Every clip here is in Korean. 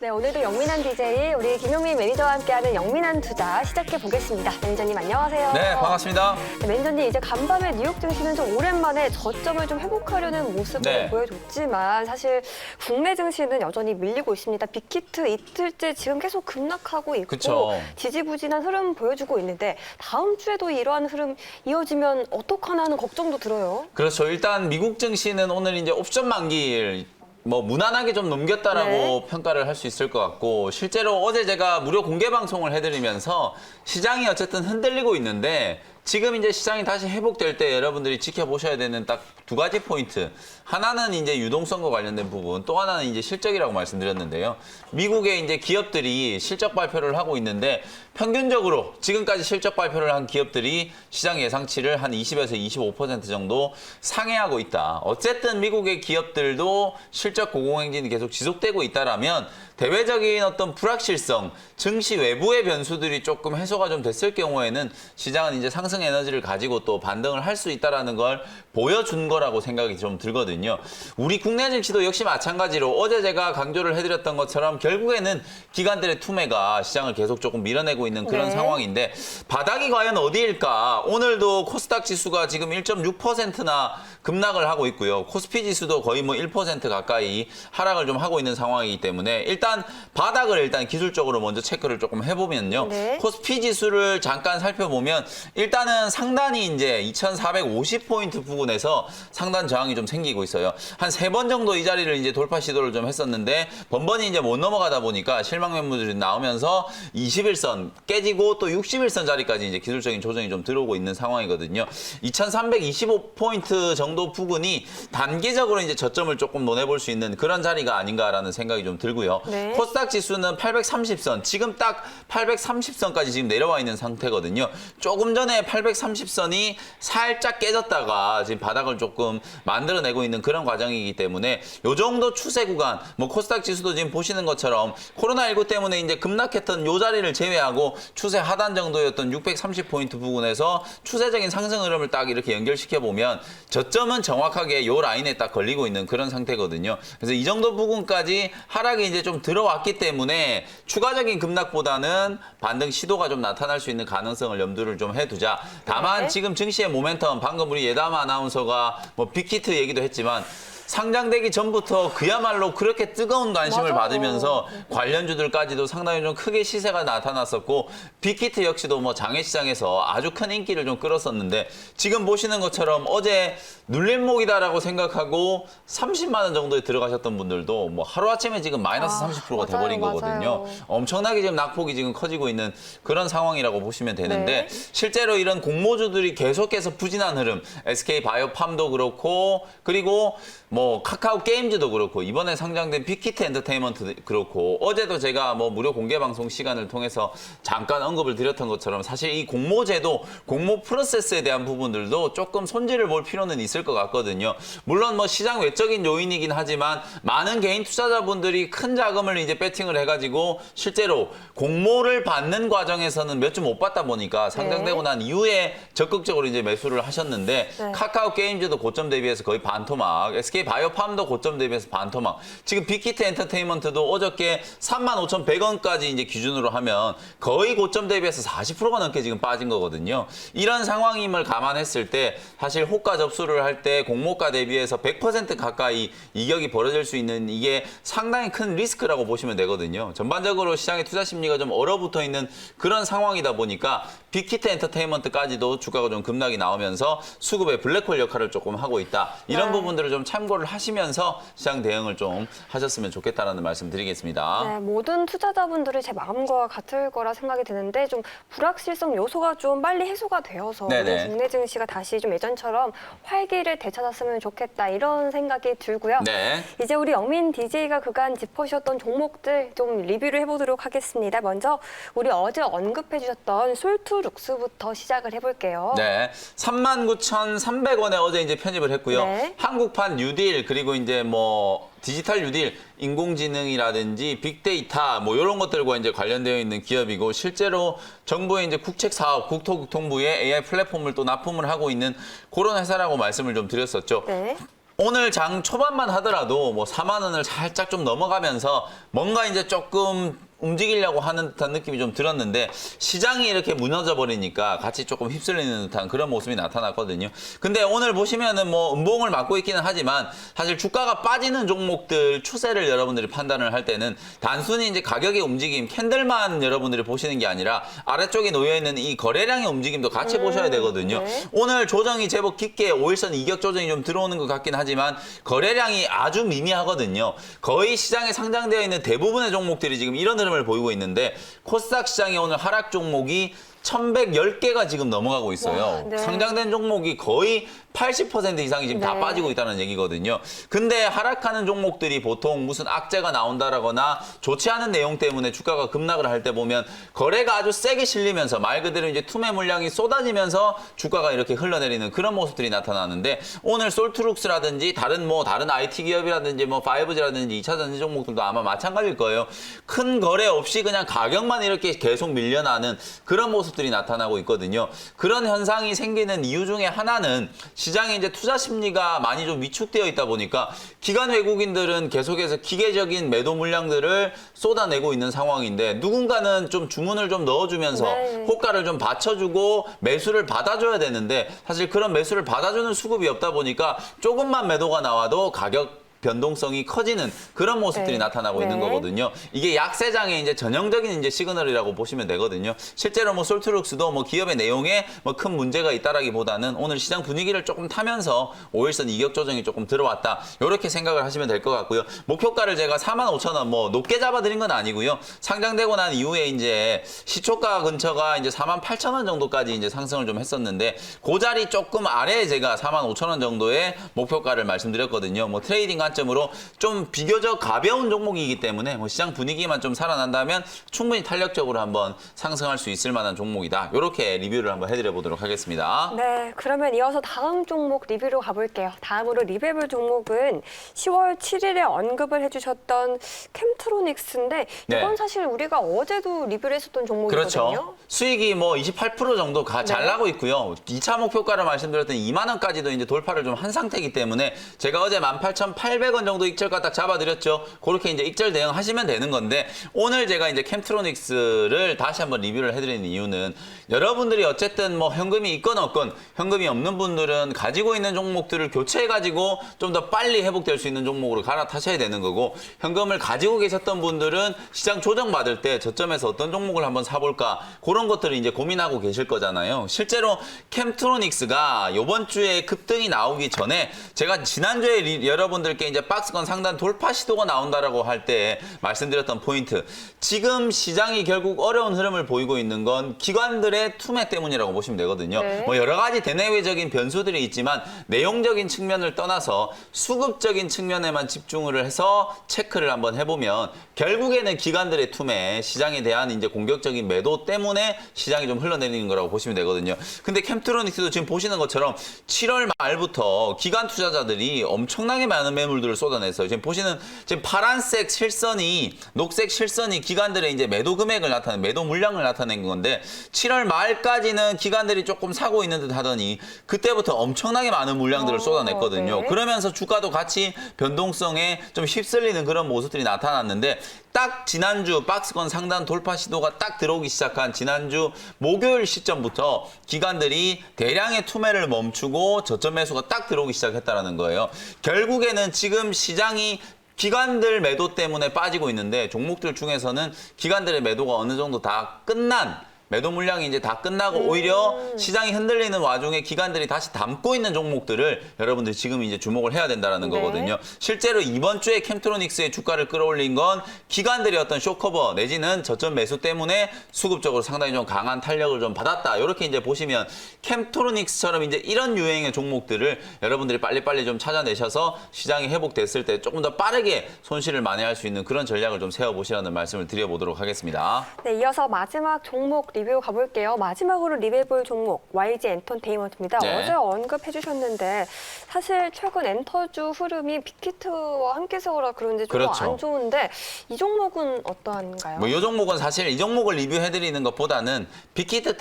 네, 오늘도 영민한 DJ, 우리 김용민 매니저와 함께하는 영민한 투자 시작해 보겠습니다. 매니저님 안녕하세요. 네, 반갑습니다. 네, 매니저님 이제 간밤에 뉴욕 증시는 좀 오랜만에 저점을 좀 회복하려는 모습을 네. 보여줬지만 사실 국내 증시는 여전히 밀리고 있습니다. 빅히트 이틀째 지금 계속 급락하고 있고 그쵸. 지지부진한 흐름 보여주고 있는데 다음 주에도 이러한 흐름 이어지면 어떡하나 하는 걱정도 들어요. 그렇죠. 일단 미국 증시는 오늘 이제 옵션 만기일 뭐 무난하게 좀 넘겼다라고 네. 평가를 할 수 있을 것 같고, 실제로 어제 제가 무료 공개 방송을 해드리면서 시장이 어쨌든 흔들리고 있는데 지금 이제 시장이 다시 회복될 때 여러분들이 지켜보셔야 되는 딱 두 가지 포인트. 하나는 이제 유동성과 관련된 부분, 또 하나는 이제 실적이라고 말씀드렸는데요. 미국의 이제 기업들이 실적 발표를 하고 있는데 평균적으로 지금까지 실적 발표를 한 기업들이 시장 예상치를 한 20에서 25% 정도 상회하고 있다. 어쨌든 미국의 기업들도 실적 고공행진이 계속 지속되고 있다라면 대외적인 어떤 불확실성, 증시 외부의 변수들이 조금 해소가 좀 됐을 경우에는 시장은 이제 상승 에너지를 가지고 또 반등을 할 수 있다라는 걸 보여준 거라고 생각이 좀 들거든요. 우리 국내 증시도 역시 마찬가지로 어제 제가 강조를 해드렸던 것처럼 결국에는 기관들의 투매가 시장을 계속 조금 밀어내고 있는 그런 네. 상황인데 바닥이 과연 어디일까? 오늘도 코스닥 지수가 지금 1.6%나 급락을 하고 있고요. 코스피 지수도 거의 뭐 1% 가까이 하락을 좀 하고 있는 상황이기 때문에 일단 바닥을 일단 기술적으로 먼저 체크를 조금 해보면요. 네. 코스피 지수를 잠깐 살펴보면 일단은 상단이 이제 2,450포인트 부근에서 상단 저항이 좀 생기고 있어요. 한 3번 정도 이 자리를 이제 돌파 시도를 좀 했었는데 번번이 이제 못 넘어가다 보니까 실망 매물들이 나오면서 21선 깨지고 또 61선 자리까지 이제 기술적인 조정이 좀 들어오고 있는 상황이거든요. 2,325포인트 정도 부근이 단기적으로 이제 저점을 조금 논해볼 수 있는 그런 자리가 아닌가라는 생각이 좀 들고요. 네. 코스닥 지수는 830선, 지금 딱 830선까지 지금 내려와 있는 상태거든요. 조금 전에 830선이 살짝 깨졌다가 지금 바닥을 조금 만들어내고 있는 그런 과정이기 때문에 요 정도 추세 구간, 뭐 코스닥 지수도 지금 보시는 것처럼 코로나19 때문에 이제 급락했던 요 자리를 제외하고 추세 하단 정도였던 630포인트 부근에서 추세적인 상승 흐름을 딱 이렇게 연결시켜 보면 저점은 정확하게 요 라인에 딱 걸리고 있는 그런 상태거든요. 그래서 이 정도 부분까지 하락이 이제 좀 들어왔기 때문에 추가적인 급락보다는 반등 시도가 좀 나타날 수 있는 가능성을 염두를 좀 해두자. 다만 네. 지금 증시의 모멘텀, 방금 우리 예담 아나운서가 뭐 빅히트 얘기도 했지만 상장되기 전부터 그야말로 그렇게 뜨거운 관심을 맞아요. 받으면서 관련주들까지도 상당히 좀 크게 시세가 나타났었고 빅히트 역시도 뭐 장외시장에서 아주 큰 인기를 좀 끌었었는데 지금 보시는 것처럼 어제 눌림목이다라고 생각하고 30만 원 정도에 들어가셨던 분들도 뭐 하루아침에 지금 마이너스 30%가 돼버린 맞아요, 거거든요. 맞아요. 엄청나게 지금 낙폭이 지금 커지고 있는 그런 상황이라고 보시면 되는데 네. 실제로 이런 공모주들이 계속해서 부진한 흐름, SK 바이오팜도 그렇고 그리고 뭐 카카오 게임즈도 그렇고 이번에 상장된 빅히트 엔터테인먼트 그렇고 어제도 제가 뭐 무료 공개 방송 시간을 통해서 잠깐 언급을 드렸던 것처럼 사실 이 공모제도 공모 프로세스에 대한 부분들도 조금 손질을 볼 필요는 있을 것 같거든요. 물론 뭐 시장 외적인 요인이긴 하지만 많은 개인 투자자분들이 큰 자금을 이제 배팅을 해가지고 실제로 공모를 받는 과정에서는 몇 주 못 받다 보니까 상장되고 난 이후에 적극적으로 이제 매수를 하셨는데 네. 카카오 게임즈도 고점 대비해서 거의 반토막, SK 바이오팜도 고점 대비해서 반토막. 지금 빅히트 엔터테인먼트도 어저께 35,100원까지 이제 기준으로 하면 거의 고점 대비해서 40%가 넘게 지금 빠진 거거든요. 이런 상황임을 감안했을 때 사실 호가 접수를 할 때 공모가 대비해서 100% 가까이 이격이 벌어질 수 있는 이게 상당히 큰 리스크라고 보시면 되거든요. 전반적으로 시장의 투자 심리가 좀 얼어붙어 있는 그런 상황이다 보니까 빅히트 엔터테인먼트까지도 주가가 좀 급락이 나오면서 수급의 블랙홀 역할을 조금 하고 있다. 이런 네. 부분들을 좀 참고를 하시면서 시장 대응을 좀 하셨으면 좋겠다는 말씀 드리겠습니다. 네, 모든 투자자분들이 제 마음과 같을 거라 생각이 드는데 좀 불확실성 요소가 좀 빨리 해소가 되어서 네네. 우리 국내 증시가 다시 좀 예전처럼 활기를 되찾았으면 좋겠다 이런 생각이 들고요. 네. 이제 우리 영민 DJ가 그간 짚어주셨던 종목들 좀 리뷰를 해보도록 하겠습니다. 먼저 우리 어제 언급해 주셨던 솔투룩스부터 시작을 해볼게요. 네. 39,300원에 어제 이제 편입을 했고요. 네. 한국판 뉴딜 그리고 이제 뭐 디지털 뉴딜, 인공지능이라든지 빅데이터 뭐 이런 것들과 이제 관련되어 있는 기업이고 실제로 정부의 이제 국책 사업, 국토교통부에 AI 플랫폼을 또 납품을 하고 있는 그런 회사라고 말씀을 좀 드렸었죠. 네. 오늘 장 초반만 하더라도 뭐 4만 원을 살짝 좀 넘어가면서 뭔가 이제 조금 움직이려고 하는 듯한 느낌이 좀 들었는데 시장이 이렇게 무너져 버리니까 같이 조금 휩쓸리는 듯한 그런 모습이 나타났거든요. 근데 오늘 보시면은 뭐 음봉을 맞고 있기는 하지만 사실 주가가 빠지는 종목들 추세를 여러분들이 판단을 할 때는 단순히 이제 가격의 움직임, 캔들만 여러분들이 보시는 게 아니라 아래쪽에 놓여 있는 이 거래량의 움직임도 같이 보셔야 되거든요. 네. 오늘 조정이 제법 깊게 5일선 이격 조정이 좀 들어오는 것 같긴 하지만 거래량이 아주 미미하거든요. 거의 시장에 상장되어 있는 대부분의 종목들이 지금 이런 흐름을 보이고 있는데 코스닥 시장의 오늘 하락 종목이 1110개가 지금 넘어가고 있어요. 와, 네. 상장된 종목이 거의 80% 이상이 지금 다 네. 빠지고 있다는 얘기거든요. 근데 하락하는 종목들이 보통 무슨 악재가 나온다라거나 좋지 않은 내용 때문에 주가가 급락을 할 때 보면 거래가 아주 세게 실리면서 말 그대로 이제 투매 물량이 쏟아지면서 주가가 이렇게 흘러내리는 그런 모습들이 나타나는데 오늘 솔트룩스라든지 다른 IT 기업이라든지 뭐 5G라든지 2차 전지 종목들도 아마 마찬가지일 거예요. 큰 거래 없이 그냥 가격만 이렇게 계속 밀려나는 그런 모습들이 나타나고 있거든요. 그런 현상이 생기는 이유 중에 하나는 시장에 이제 투자 심리가 많이 좀 위축되어 있다 보니까 기관 외국인들은 계속해서 기계적인 매도 물량들을 쏟아내고 있는 상황인데 누군가는 좀 주문을 좀 넣어주면서 네. 호가를 좀 받쳐주고 매수를 받아줘야 되는데 사실 그런 매수를 받아주는 수급이 없다 보니까 조금만 매도가 나와도 가격 변동성이 커지는 그런 모습들이 네. 나타나고 있는 네. 거거든요. 이게 약세장의 이제 전형적인 이제 시그널이라고 보시면 되거든요. 실제로 뭐 솔트룩스도 뭐 기업의 내용에 뭐 큰 문제가 있다라기보다는 오늘 시장 분위기를 조금 타면서 5일선 이격 조정이 조금 들어왔다. 이렇게 생각을 하시면 될 것 같고요. 목표가를 제가 45,000원 뭐 높게 잡아드린 건 아니고요. 상장되고 난 이후에 이제 시초가 근처가 이제 48,000원 정도까지 이제 상승을 좀 했었는데 그 자리 조금 아래에 제가 45,000원 정도의 목표가를 말씀드렸거든요. 뭐 트레이딩 관점으로 좀 비교적 가벼운 종목이기 때문에 뭐 시장 분위기만 좀 살아난다면 충분히 탄력적으로 한번 상승할 수 있을 만한 종목이다. 이렇게 리뷰를 한번 해드려 보도록 하겠습니다. 네, 그러면 이어서 다음 종목 리뷰로 가볼게요. 다음으로 리뷰해볼 종목은 10월 7일에 언급을 해주셨던 캠트로닉스인데 이건 네. 사실 우리가 어제도 리뷰를 했었던 종목이거든요. 그렇죠. 수익이 뭐 28% 정도 잘 네. 나고 있고요. 2차 목표가를 말씀드렸던 2만 원까지도 이제 돌파를 좀 한 상태이기 때문에 제가 어제 18,800원 정도 익절가 딱 잡아드렸죠. 그렇게 이제 익절 대응하시면 되는 건데 오늘 제가 이제 캠트로닉스를 다시 한번 리뷰를 해드리는 이유는 여러분들이 어쨌든 뭐 현금이 있건 없건 현금이 없는 분들은 가지고 있는 종목들을 교체해가지고 좀 더 빨리 회복될 수 있는 종목으로 갈아타셔야 되는 거고 현금을 가지고 계셨던 분들은 시장 조정받을 때 저점에서 어떤 종목을 한번 사볼까 그런 것들을 이제 고민하고 계실 거잖아요. 실제로 캠트로닉스가 이번 주에 급등이 나오기 전에 제가 지난주에 여러분들께 이제 박스권 상단 돌파 시도가 나온다라고 할 때 말씀드렸던 포인트. 지금 시장이 결국 어려운 흐름을 보이고 있는 건 기관들의 투매 때문이라고 보시면 되거든요. 네. 뭐 여러 가지 대내외적인 변수들이 있지만 내용적인 측면을 떠나서 수급적인 측면에만 집중을 해서 체크를 한번 해보면 결국에는 기관들의 투매, 시장에 대한 이제 공격적인 매도 때문에 시장이 좀 흘러내리는 거라고 보시면 되거든요. 근데 캠트로닉스도 지금 보시는 것처럼 7월 말부터 기관 투자자들이 엄청나게 많은 매물들을 쏟아냈어요. 지금 보시는 지금 파란색 실선이 녹색 실선이 기관들의 이제 매도 금액을 나타낸 매도 물량을 나타낸 건데 7월 말까지는 기관들이 조금 사고 있는 듯 하더니 그때부터 엄청나게 많은 물량들을 쏟아냈거든요. 네. 그러면서 주가도 같이 변동성에 좀 휩쓸리는 그런 모습들이 나타났는데 딱 지난주 박스권 상단 돌파 시도가 딱 들어오기 시작한 지난주 목요일 시점부터 기관들이 대량의 투매를 멈추고 저점 매수가 딱 들어오기 시작했다는 거예요. 결국에는 지금 시장이 기관들 매도 때문에 빠지고 있는데 종목들 중에서는 기관들의 매도가 어느 정도 다 끝난 매도 물량이 이제 다 끝나고 오히려 시장이 흔들리는 와중에 기관들이 다시 담고 있는 종목들을 여러분들이 지금 이제 주목을 해야 된다는 네. 거거든요. 실제로 이번 주에 캠트로닉스의 주가를 끌어올린 건 기관들의 어떤 쇼커버 내지는 저점 매수 때문에 수급적으로 상당히 좀 강한 탄력을 좀 받았다. 이렇게 이제 보시면 캠트로닉스처럼 이제 이런 유행의 종목들을 여러분들이 빨리빨리 좀 찾아내셔서 시장이 회복됐을 때 조금 더 빠르게 손실을 만회할 수 있는 그런 전략을 좀 세워보시라는 말씀을 드려보도록 하겠습니다. 네, 이어서 마지막 종목 리뷰 가볼게요. 마지막으로 리뷰해볼 종목 YG 엔터테인먼트입니다. 네. 어제 언급해 주셨는데 사실 최근 엔터주 흐름이 빅히트와 함께서 그런지 좀 그렇죠. 안 좋은데 이 종목은 어떠한가요? 뭐 이 종목은 사실 이 종목을 리뷰해드리는 것보다는 빅히트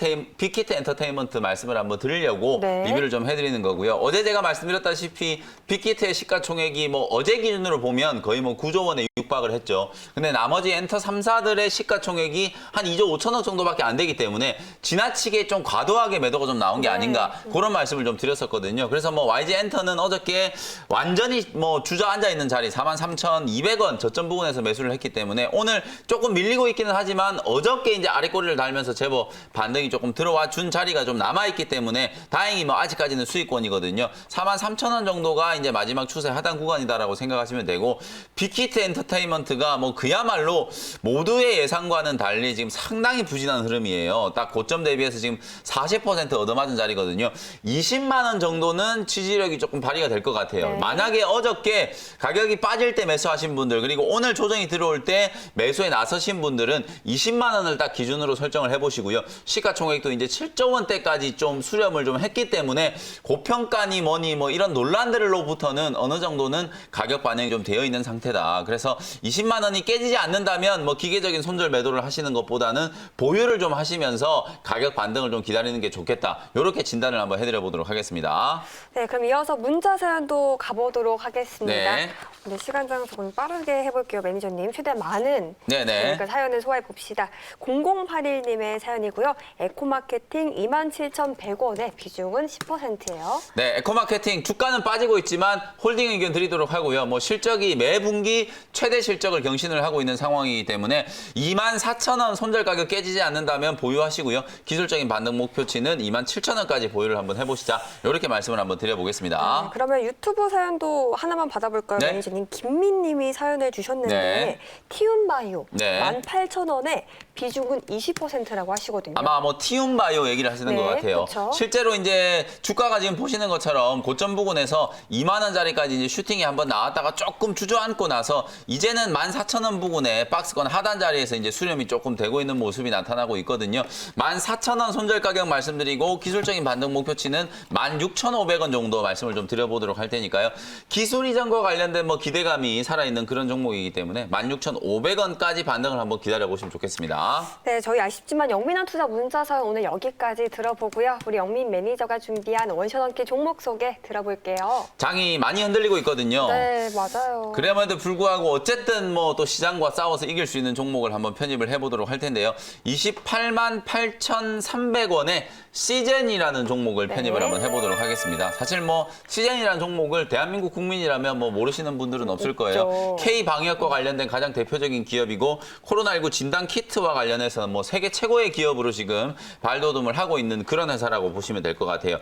엔터테인먼트 말씀을 한번 드리려고 네. 리뷰를 좀 해드리는 거고요. 어제 제가 말씀드렸다시피 빅히트의 시가총액이 뭐 어제 기준으로 보면 거의 뭐 9조 원에 육박을 했죠. 근데 나머지 엔터 3사들의 시가총액이 한 2조 5천억 정도밖에 안 되기 때문에 지나치게 좀 과도하게 매도가 좀 나온 게 네. 아닌가 그런 말씀을 좀 드렸었거든요. 그래서 뭐 YG 엔터는 어저께 완전히 뭐 주저앉아 있는 자리 43,200원 저점 부근에서 매수를 했기 때문에 오늘 조금 밀리고 있기는 하지만 어저께 이제 아래 꼬리를 달면서 제법 반등이 조금 들어와 준 자리가 좀 남아있기 때문에 다행히 뭐 아직까지는 수익권이거든요. 43,000원 정도가 이제 마지막 추세 하단 구간이다라고 생각하시면 되고 빅히트 엔터테인먼트가 뭐 그야말로 모두의 예상과는 달리 지금 상당히 부진한 흐름이에요. 딱 고점 대비해서 지금 40% 얻어맞은 자리거든요. 20만 원 정도는 지지력이 조금 발휘가 될 것 같아요. 네. 만약에 어저께 가격이 빠질 때 매수하신 분들 그리고 오늘 조정이 들어올 때 매수에 나서신 분들은 20만 원을 딱 기준으로 설정을 해보시고요. 시가총액도 이제 7조 원대까지 좀 수렴을 좀 했기 때문에 고평가니 뭐니 뭐 이런 논란들로부터는 어느 정도는 가격 반영이 좀 되어 있는 상태다. 그래서 20만 원이 깨지지 않는다면 뭐 기계적인 손절 매도를 하시는 것보다는 보유를 좀 하시면서 가격 반등을 좀 기다리는 게 좋겠다. 이렇게 진단을 한번 해드려 보도록 하겠습니다. 네, 그럼 이어서 문자 사연도 가보도록 하겠습니다. 네. 근데 시간장 조금 빠르게 해볼게요, 매니저님. 최대한 많은 네네. 그러니까 사연을 소화해 봅시다. 0081님의 사연이고요. 에코마케팅 27,100원에 비중은 10%예요. 네, 에코마케팅 주가는 빠지고 있지만 홀딩 의견 드리도록 하고요. 뭐 실적이 매 분기 최대 실적을 경신을 하고 있는 상황이기 때문에 24,000원 손절 가격 깨지지 않는다면 보유하시고요. 기술적인 반등 목표치는 27,000원까지 보유를 한번 해보시자. 이렇게 말씀을 한번 드려보겠습니다. 그러면 유튜브 사연도 하나만 받아볼까요, 네. 매니저님? 김민님이 사연을 주셨는데 네. 티움바이오 네. 18,000원에 비중은 20%라고 하시거든요. 아마 뭐 티움바이오 얘기를 하시는 네, 것 같아요. 그쵸. 실제로 이제 주가가 지금 보시는 것처럼 고점 부근에서 2만 원짜리까지 이제 슈팅이 한번 나왔다가 조금 주저앉고 나서 이제는 14,000원 부근에 박스권 하단 자리에서 이제 수렴이 조금 되고 있는 모습이 나타나고 있거든요. 14,000원 손절 가격 말씀드리고 기술적인 반등 목표치는 16,500원 정도 말씀을 좀 드려보도록 할 테니까요. 기술 이전과 관련된 뭐 기대감이 살아있는 그런 종목이기 때문에 16,500원까지 반등을 한번 기다려보시면 좋겠습니다. 네, 저희 아쉽지만 영민한 투자 문자 사연 오늘 여기까지 들어보고요. 우리 영민 매니저가 준비한 원샷 원키 종목 소개 들어볼게요. 장이 많이 흔들리고 있거든요. 네, 맞아요. 그럼에도 불구하고 어쨌든 뭐 또 시장과 싸워서 이길 수 있는 종목을 한번 편입을 해보도록 할 텐데요. 28만 8,300원에 시젠이라는 종목을 네. 편입을 한번 해보도록 하겠습니다. 사실 뭐 시젠이라는 종목을 대한민국 국민이라면 뭐 모르시는 분들은 없을 거예요. 있죠. K방역과 관련된 가장 대표적인 기업이고 코로나19 진단 키트와 관련해서 뭐 세계 최고의 기업으로 지금 발돋움을 하고 있는 그런 회사라고 보시면 될 것 같아요.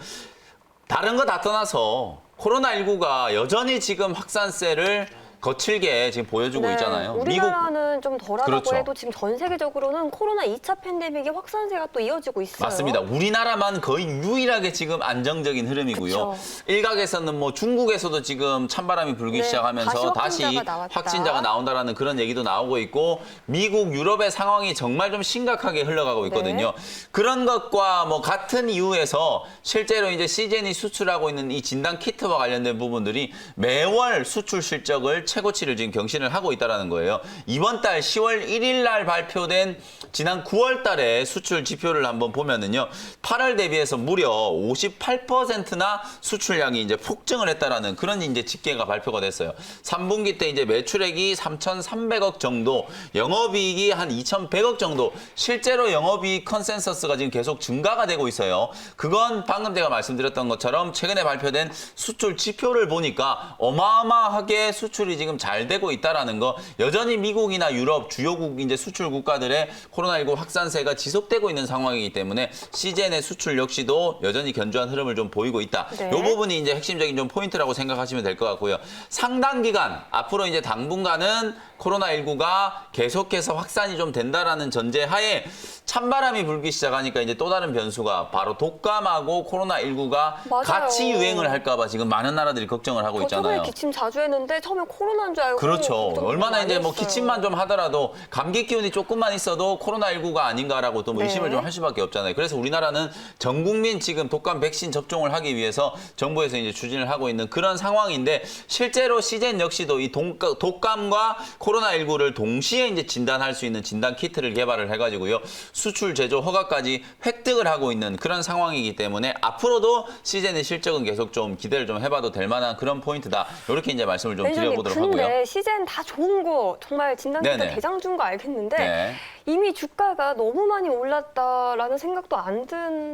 다른 거 다 떠나서 코로나19가 여전히 지금 확산세를 거칠게 지금 보여주고 네, 있잖아요. 우리나라는 좀 덜하다고 그렇죠. 해도 지금 전 세계적으로는 코로나 2차 팬데믹의 확산세가 또 이어지고 있어요. 맞습니다. 우리나라만 거의 유일하게 지금 안정적인 흐름이고요. 그쵸. 일각에서는 뭐 중국에서도 지금 찬바람이 불기 네, 시작하면서 다시 다시 확진자가 나왔다. 확진자가 나온다라는 그런 얘기도 나오고 있고 미국, 유럽의 상황이 정말 좀 심각하게 흘러가고 있거든요. 네. 그런 것과 뭐 같은 이유에서 실제로 이제 시젠이 수출하고 있는 이 진단 키트와 관련된 부분들이 매월 수출 실적을 최고치를 지금 경신을 하고 있다는 거예요. 이번 달 10월 1일 날 발표된 지난 9월 달에 수출 지표를 한번 보면은요. 8월 대비해서 무려 58%나 수출량이 이제 폭증을 했다라는 그런 이제 집계가 발표가 됐어요. 3분기 때 이제 매출액이 3,300억 정도, 영업이익이 한 2,100억 정도, 실제로 영업이익 컨센서스가 지금 계속 증가가 되고 있어요. 그건 방금 제가 말씀드렸던 것처럼 최근에 발표된 수출 지표를 보니까 어마어마하게 수출이 지금 잘 되고 있다라는 거, 여전히 미국이나 유럽 주요국 이제 수출 국가들의 코로나19 확산세가 지속되고 있는 상황이기 때문에 시젠의 수출 역시도 여전히 견조한 흐름을 좀 보이고 있다. 네. 이 부분이 이제 핵심적인 좀 포인트라고 생각하시면 될 것 같고요. 상당 기간 앞으로 이제 당분간은 코로나19가 계속해서 확산이 좀 된다라는 전제하에 찬바람이 불기 시작하니까 이제 또 다른 변수가 바로 독감하고 코로나19가 맞아요. 같이 유행을 할까 봐 지금 많은 나라들이 걱정을 하고 저 처음에 있잖아요. 기침 자주 했는데 처음에 코로나인 줄 알고 그렇죠. 걱정 얼마나 많이 이제 뭐 했어요. 기침만 좀 하더라도 감기 기운이 조금만 있어도 코로나19가 아닌가라고 또 의심을 네. 좀 할 수밖에 없잖아요. 그래서 우리나라는 전 국민 지금 독감 백신 접종을 하기 위해서 정부에서 이제 추진을 하고 있는 그런 상황인데 실제로 시젠 역시도 이 독감과 코로나19를 동시에 이제 진단할 수 있는 진단 키트를 개발을 해가지고요. 수출 제조 허가까지 획득을 하고 있는 그런 상황이기 때문에 앞으로도 시젠의 실적은 계속 좀 기대를 좀 해봐도 될 만한 그런 포인트다. 이렇게 이제 말씀을 좀 매니저님, 드려보도록 근데 하고요. 시즌 다 좋은 거 정말 진단키트 네네. 대장주인 거 알겠는데 네. 이미 주가가 너무 많이 올랐다라는 생각도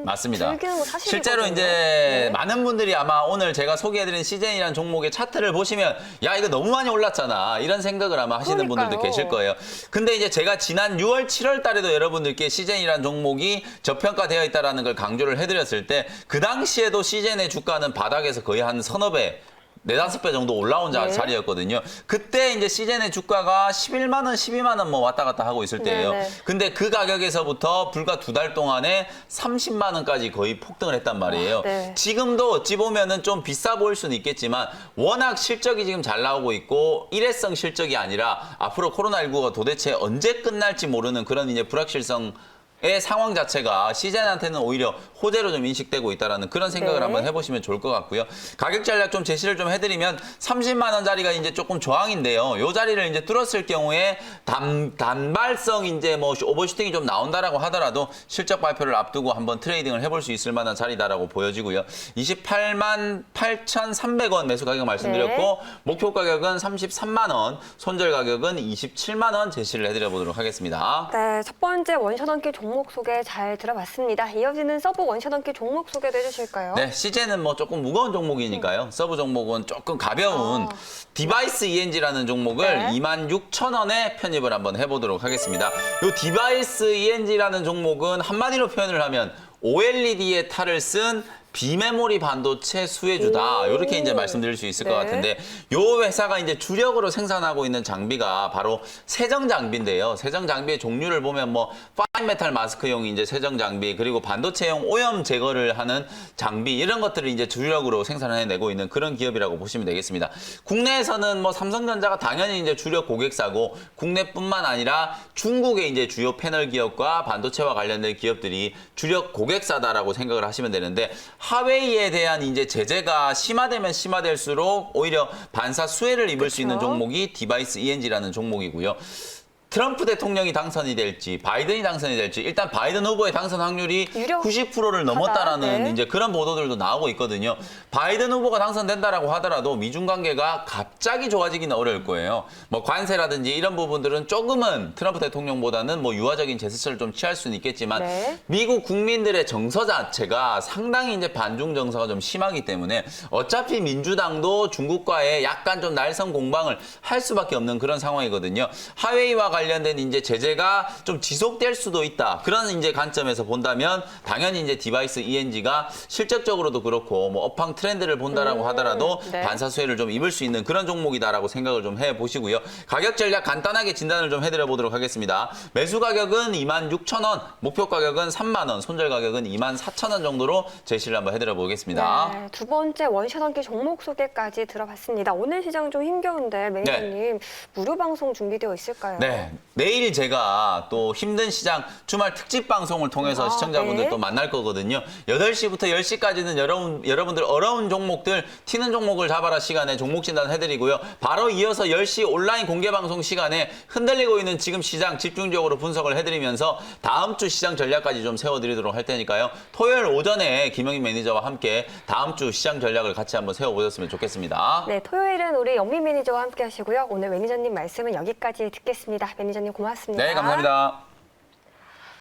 맞습니다. 들기는 거 사실이거든요. 실제로 이제 네. 많은 분들이 아마 오늘 제가 소개해드린 시젠이라는 종목의 차트를 보시면 야 이거 너무 많이 올랐잖아 이런 생각을 아마 하시는 그러니까요. 분들도 계실 거예요. 근데 이제 제가 지난 6월, 7월 달에도 여러분들께 시젠이라는 종목이 저평가되어 있다는 걸 강조를 해드렸을 때 그 당시에도 시젠의 주가는 바닥에서 거의 한 서너 배 4~5배 정도 올라온 네. 자리였거든요. 그때 이제 시젠의 주가가 11만 원, 12만 원 뭐 왔다 갔다 하고 있을 때예요. 네네. 근데 그 가격에서부터 불과 2달 동안에 30만 원까지 거의 폭등을 했단 말이에요. 와, 네. 지금도 어찌 보면은 좀 비싸 보일 수는 있겠지만 워낙 실적이 지금 잘 나오고 있고 일회성 실적이 아니라 앞으로 코로나19가 도대체 언제 끝날지 모르는 그런 이제 불확실성 의 상황 자체가 시젠한테는 오히려 호재로 좀 인식되고 있다는 그런 생각을 네. 한번 해보시면 좋을 것 같고요. 가격 전략 좀 제시를 좀 해드리면 30만 원짜리가 이제 조금 저항인데요. 이 자리를 이제 뚫었을 경우에 단발성 이제 뭐 오버슈팅이 좀 나온다라고 하더라도 실적 발표를 앞두고 한번 트레이딩을 해볼 수 있을 만한 자리다라고 보여지고요. 28만 8,300원 매수 가격 말씀드렸고 네. 목표 가격은 33만 원, 손절 가격은 27만 원 제시를 해드려 보도록 하겠습니다. 네, 첫 번째 원샷 원기 종목 소개 잘 들어봤습니다. 이어지는 서브 원샷 원기 종목 소개도 해주실까요? 네, 시제는 뭐 조금 무거운 종목이니까요. 서브 종목은 조금 가벼운 디바이스 ENG라는 종목을 네. 26,000원에 편입을 한번 해보도록 하겠습니다. 이 디바이스 ENG라는 종목은 한마디로 표현을 하면 OLED의 탈을 쓴 비메모리 반도체 수혜주다. 이렇게 이제 말씀드릴 수 있을 것 네. 같은데 요 회사가 이제 주력으로 생산하고 있는 장비가 바로 세정 장비인데요. 세정 장비의 종류를 보면 뭐 파인 메탈 마스크용 이제 세정 장비 그리고 반도체용 오염 제거를 하는 장비 이런 것들을 이제 주력으로 생산을 해내고 있는 그런 기업이라고 보시면 되겠습니다. 국내에서는 뭐 삼성전자가 당연히 이제 주력 고객사고 국내뿐만 아니라 중국의 이제 주요 패널 기업과 반도체와 관련된 기업들이 주력 고객사다라고 생각을 하시면 되는데 하웨이에 대한 이제 제재가 심화되면 심화될수록 오히려 반사 수혜를 입을 수 있는 그쵸. 종목이 디바이스 ENG라는 종목이고요. 트럼프 대통령이 당선이 될지 바이든이 당선이 될지 일단 바이든 후보의 당선 확률이 유력 90%를 넘었다라는 네. 이제 그런 보도들도 나오고 있거든요. 바이든 후보가 당선된다라고 하더라도 미중 관계가 갑자기 좋아지기는 어려울 거예요. 뭐 관세라든지 이런 부분들은 조금은 트럼프 대통령보다는 뭐 유화적인 제스처를 좀 취할 수는 있겠지만 네. 미국 국민들의 정서 자체가 상당히 이제 반중 정서가 좀 심하기 때문에 어차피 민주당도 중국과의 약간 좀 날선 공방을 할 수밖에 없는 그런 상황이거든요. 하웨이와 관련된 이제 제재가 좀 지속될 수도 있다. 그런 이제 관점에서 본다면 당연히 이제 디바이스 ENG가 실적적으로도 그렇고 뭐 업황 트렌드를 본다라고 하더라도 네. 반사 수혜를 좀 입을 수 있는 그런 종목이다라고 생각을 좀 해보시고요. 가격 전략 간단하게 진단을 좀 해드려 보도록 하겠습니다. 매수 가격은 26,000원, 목표 가격은 3만 원, 손절 가격은 24,000원 정도로 제시를 한번 해드려 보겠습니다. 네, 두 번째 원샷 원기 종목 소개까지 들어봤습니다. 오늘 시장 좀 힘겨운데 매니저님 무료 방송 준비되어 있을까요? 네. 내일 제가 또 힘든 시장 주말 특집 방송을 통해서 시청자분들 네. 또 만날 거거든요. 8시부터 10시까지는 여러분들 어려운 종목들, 튀는 종목을 잡아라 시간에 종목 진단 해드리고요. 바로 이어서 10시 온라인 공개 방송 시간에 흔들리고 있는 지금 시장 집중적으로 분석을 해드리면서 다음 주 시장 전략까지 좀 세워드리도록 할 테니까요. 토요일 오전에 김영희 매니저와 함께 다음 주 시장 전략을 같이 한번 세워보셨으면 좋겠습니다. 네, 토요일은 우리 연민 매니저와 함께 하시고요. 오늘 매니저님 말씀은 여기까지 듣겠습니다. 매니저님 고맙습니다. 네, 감사합니다.